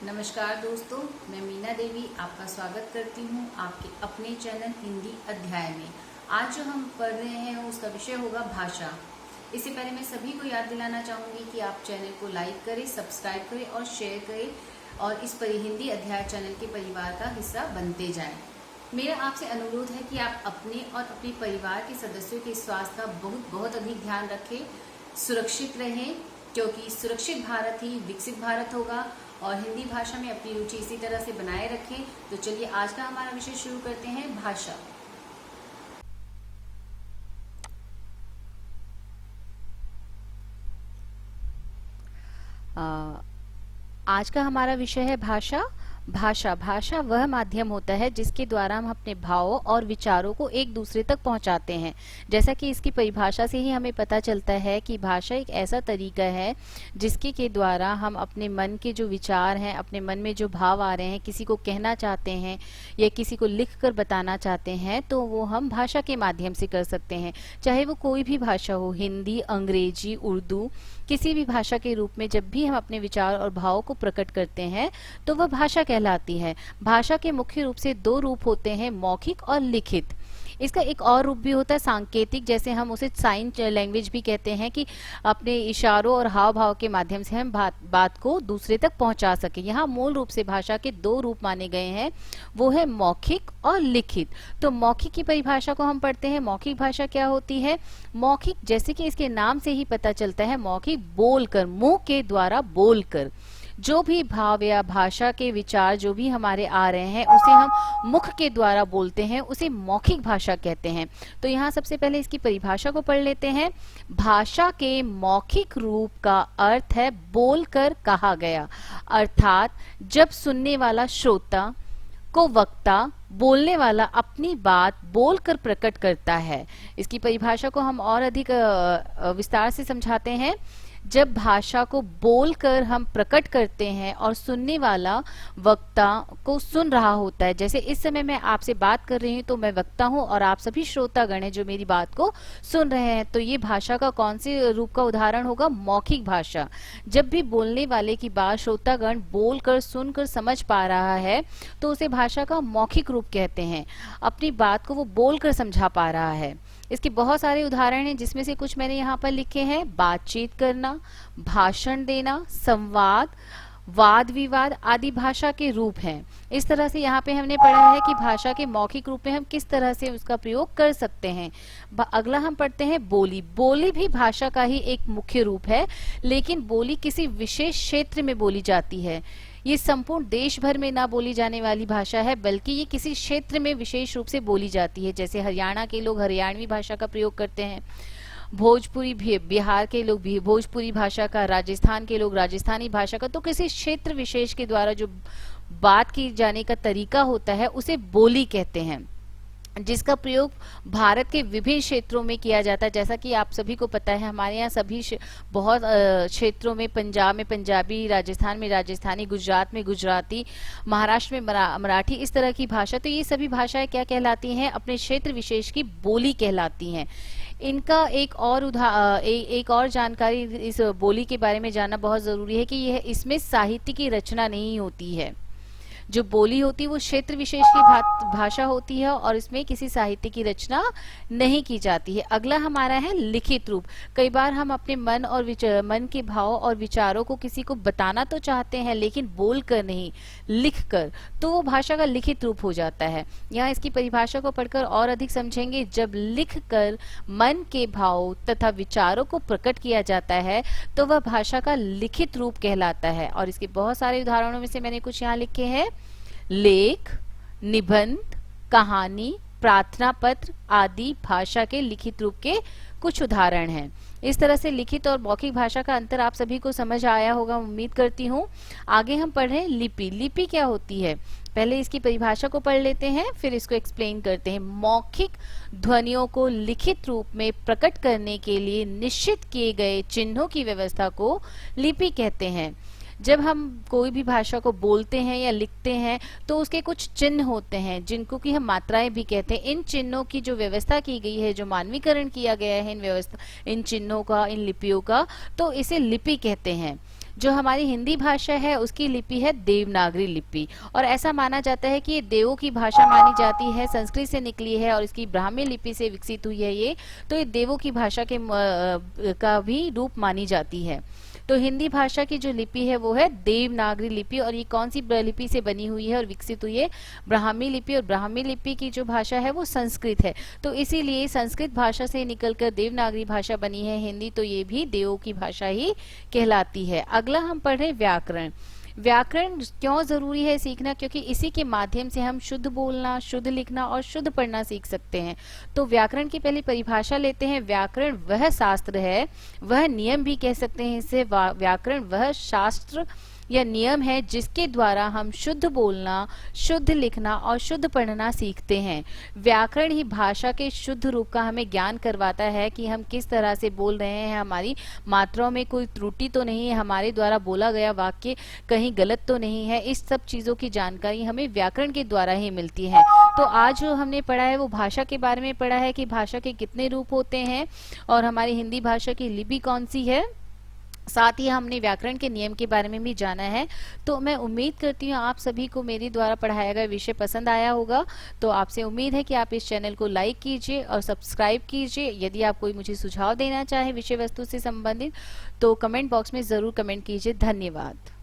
नमस्कार दोस्तों, मैं मीना देवी आपका स्वागत करती हूँ आपके अपने चैनल हिंदी अध्याय में। आज जो हम पढ़ रहे हैं उसका विषय होगा भाषा। इससे पहले मैं सभी को याद दिलाना चाहूँगी कि आप चैनल को लाइक करें, सब्सक्राइब करें और शेयर करें और इस हिंदी अध्याय चैनल के परिवार का हिस्सा बनते जाएं। मेरा आपसे अनुरोध है कि आप अपने और अपने परिवार के सदस्यों के स्वास्थ्य का बहुत अधिक ध्यान रखें, सुरक्षित रहें, क्योंकि सुरक्षित भारत ही विकसित भारत होगा। और हिंदी भाषा में अपनी रुचि इसी तरह से बनाए रखें। तो चलिए आज का हमारा विषय शुरू करते हैं, भाषा। आज का हमारा विषय है भाषा। भाषा वह माध्यम होता है जिसके द्वारा हम अपने भावों और विचारों को एक दूसरे तक पहुंचाते हैं। जैसा कि इसकी परिभाषा से ही हमें पता चलता है कि भाषा एक ऐसा तरीका है जिसके के द्वारा हम अपने मन के जो विचार हैं, अपने मन में जो भाव आ रहे हैं, किसी को कहना चाहते हैं या किसी को लिख कर बताना चाहते हैं, तो वो हम भाषा के माध्यम से कर सकते हैं। चाहे वो कोई भी भाषा हो, हिंदी, अंग्रेजी, उर्दू, किसी भी भाषा के रूप में जब भी हम अपने विचार और भावों को प्रकट करते हैं तो वह भाषा कहलाती है। भाषा के मुख्य रूप से दो रूप होते हैं, मौखिक और लिखित। इसका एक और रूप भी होता है सांकेतिक, जैसे हम उसे साइन लैंग्वेज भी कहते हैं, कि अपने इशारों और हाव भाव के माध्यम से हम बात को दूसरे तक पहुंचा सके। यहाँ मूल रूप से भाषा के दो रूप माने गए हैं, वो है मौखिक और लिखित। तो मौखिक की परिभाषा को हम पढ़ते हैं। मौखिक भाषा क्या होती है? मौखिक, जैसे कि इसके नाम से ही पता चलता है, मौखिक बोलकर, मुंह के द्वारा बोलकर जो भी भाव या भाषा के विचार जो भी हमारे आ रहे हैं उसे हम मुख के द्वारा बोलते हैं, उसे मौखिक भाषा कहते हैं। तो यहाँ सबसे पहले इसकी परिभाषा को पढ़ लेते हैं। भाषा के मौखिक रूप का अर्थ है बोलकर कहा गया, अर्थात जब सुनने वाला श्रोता को वक्ता, बोलने वाला अपनी बात बोलकर प्रकट करता है। इसकी परिभाषा को हम और अधिक विस्तार से समझाते हैं। जब भाषा को बोलकर हम प्रकट करते हैं और सुनने वाला वक्ता को सुन रहा होता है, जैसे इस समय मैं आपसे बात कर रही हूँ तो मैं वक्ता हूँ और आप सभी श्रोतागण हैं जो मेरी बात को सुन रहे हैं, तो ये भाषा का कौन से रूप का उदाहरण होगा? मौखिक भाषा। जब भी बोलने वाले की बात श्रोतागण बोलकर सुनकर समझ पा रहा है तो उसे भाषा का मौखिक रूप कहते हैं। अपनी बात को वो बोलकर समझा पा रहा है। इसके बहुत सारे उदाहरण हैं, जिसमें से कुछ मैंने यहाँ पर लिखे हैं। बातचीत करना, भाषण देना, संवाद, वाद विवाद आदि भाषा के रूप हैं। इस तरह से यहाँ पे हमने पढ़ा है कि भाषा के मौखिक रूप में हम किस तरह से उसका प्रयोग कर सकते हैं। अगला हम पढ़ते हैं बोली। बोली भी भाषा का ही एक मुख्य रूप है, लेकिन बोली किसी विशेष क्षेत्र में बोली जाती है। ये संपूर्ण देश भर में ना बोली जाने वाली भाषा है, बल्कि ये किसी क्षेत्र में विशेष रूप से बोली जाती है। जैसे हरियाणा के लोग हरियाणवी भाषा का प्रयोग करते हैं, भोजपुरी बिहार के लोग भी भोजपुरी भाषा का, राजस्थान के लोग राजस्थानी भाषा का। तो किसी क्षेत्र विशेष के द्वारा जो बात की जाने का तरीका होता है उसे बोली कहते हैं, जिसका प्रयोग भारत के विभिन्न क्षेत्रों में किया जाता है। जैसा कि आप सभी को पता है, हमारे यहाँ सभी बहुत क्षेत्रों में, पंजाब में पंजाबी, राजस्थान में राजस्थानी, गुजरात में गुजराती, महाराष्ट्र में मराठी, इस तरह की भाषा। तो ये सभी भाषाएं क्या कहलाती हैं? अपने क्षेत्र विशेष की बोली कहलाती हैं। इनका एक और जानकारी इस बोली के बारे में जानना बहुत जरूरी है कि यह इसमें साहित्य की रचना नहीं होती है। जो बोली होती है वो क्षेत्र विशेष की भाषा होती है और इसमें किसी साहित्य की रचना नहीं की जाती है। अगला हमारा है लिखित रूप। कई बार हम अपने मन और मन के भाव और विचारों को किसी को बताना तो चाहते हैं, लेकिन बोल कर नहीं, लिख कर, तो वो भाषा का लिखित रूप हो जाता है। यहाँ इसकी परिभाषा को पढ़कर और अधिक समझेंगे। जब लिख कर मन के भाव तथा विचारों को प्रकट किया जाता है तो वह भाषा का लिखित रूप कहलाता है। और इसके बहुत सारे उदाहरणों में से मैंने कुछ यहाँ लिखे हैं। लेख, निबंध, कहानी, प्रार्थना पत्र आदि भाषा के लिखित रूप के कुछ उदाहरण हैं। इस तरह से लिखित और मौखिक भाषा का अंतर आप सभी को समझ आया होगा, उम्मीद करती हूँ। आगे हम पढ़ रहे हैं लिपि। लिपि क्या होती है? पहले इसकी परिभाषा को पढ़ लेते हैं, फिर इसको एक्सप्लेन करते हैं। मौखिक ध्वनियों को लिखित रूप में प्रकट करने के लिए निश्चित किए गए चिन्हों की व्यवस्था को लिपि कहते हैं। जब हम कोई भी भाषा को बोलते हैं या लिखते हैं तो उसके कुछ चिन्ह होते हैं जिनको कि हम मात्राएं भी कहते हैं। इन चिन्हों की जो व्यवस्था की गई है, जो मानवीकरण किया गया है इन चिन्हों का, इन लिपियों का, तो इसे लिपि कहते हैं। जो हमारी हिंदी भाषा है उसकी लिपि है देवनागरी लिपि, और ऐसा माना जाता है कि ये देवों की भाषा मानी जाती है, संस्कृत से निकली है और इसकी ब्राह्मी लिपि से विकसित हुई है ये, तो ये देवों की भाषा के का भी रूप मानी जाती है। तो हिंदी भाषा की जो लिपि है वो है देवनागरी लिपि, और ये कौन सी लिपि से बनी हुई है और विकसित हुई है? ब्राह्मी लिपि, और ब्राह्मी लिपि की जो भाषा है वो संस्कृत है, तो इसीलिए संस्कृत भाषा से निकलकर देवनागरी भाषा बनी है हिंदी, तो ये भी देवों की भाषा ही कहलाती है। अगला हम पढ़ रहे व्याकरण। व्याकरण क्यों जरूरी है सीखना? क्योंकि इसी के माध्यम से हम शुद्ध बोलना, शुद्ध लिखना और शुद्ध पढ़ना सीख सकते हैं। तो व्याकरण की पहले परिभाषा लेते हैं। व्याकरण वह शास्त्र है, वह नियम भी कह सकते हैं इसे, व्याकरण वह शास्त्र या नियम है जिसके द्वारा हम शुद्ध बोलना, शुद्ध लिखना और शुद्ध पढ़ना सीखते हैं। व्याकरण ही भाषा के शुद्ध रूप का हमें ज्ञान करवाता है कि हम किस तरह से बोल रहे हैं, हमारी मात्राओं में कोई त्रुटि तो नहीं है, हमारे द्वारा बोला गया वाक्य कहीं गलत तो नहीं है। इस सब चीजों की जानकारी हमें व्याकरण के द्वारा ही मिलती है। तो आज जो हमने पढ़ा है वो भाषा के बारे में पढ़ा है कि भाषा के कितने रूप होते हैं और हमारी हिंदी भाषा की लिपि कौन सी है, साथ ही हमने व्याकरण के नियम के बारे में भी जाना है। तो मैं उम्मीद करती हूँ आप सभी को मेरे द्वारा पढ़ाया गया विषय पसंद आया होगा। तो आपसे उम्मीद है कि आप इस चैनल को लाइक कीजिए और सब्सक्राइब कीजिए। यदि आप कोई मुझे सुझाव देना चाहे विषय वस्तु से संबंधित तो कमेंट बॉक्स में जरूर कमेंट कीजिए। धन्यवाद।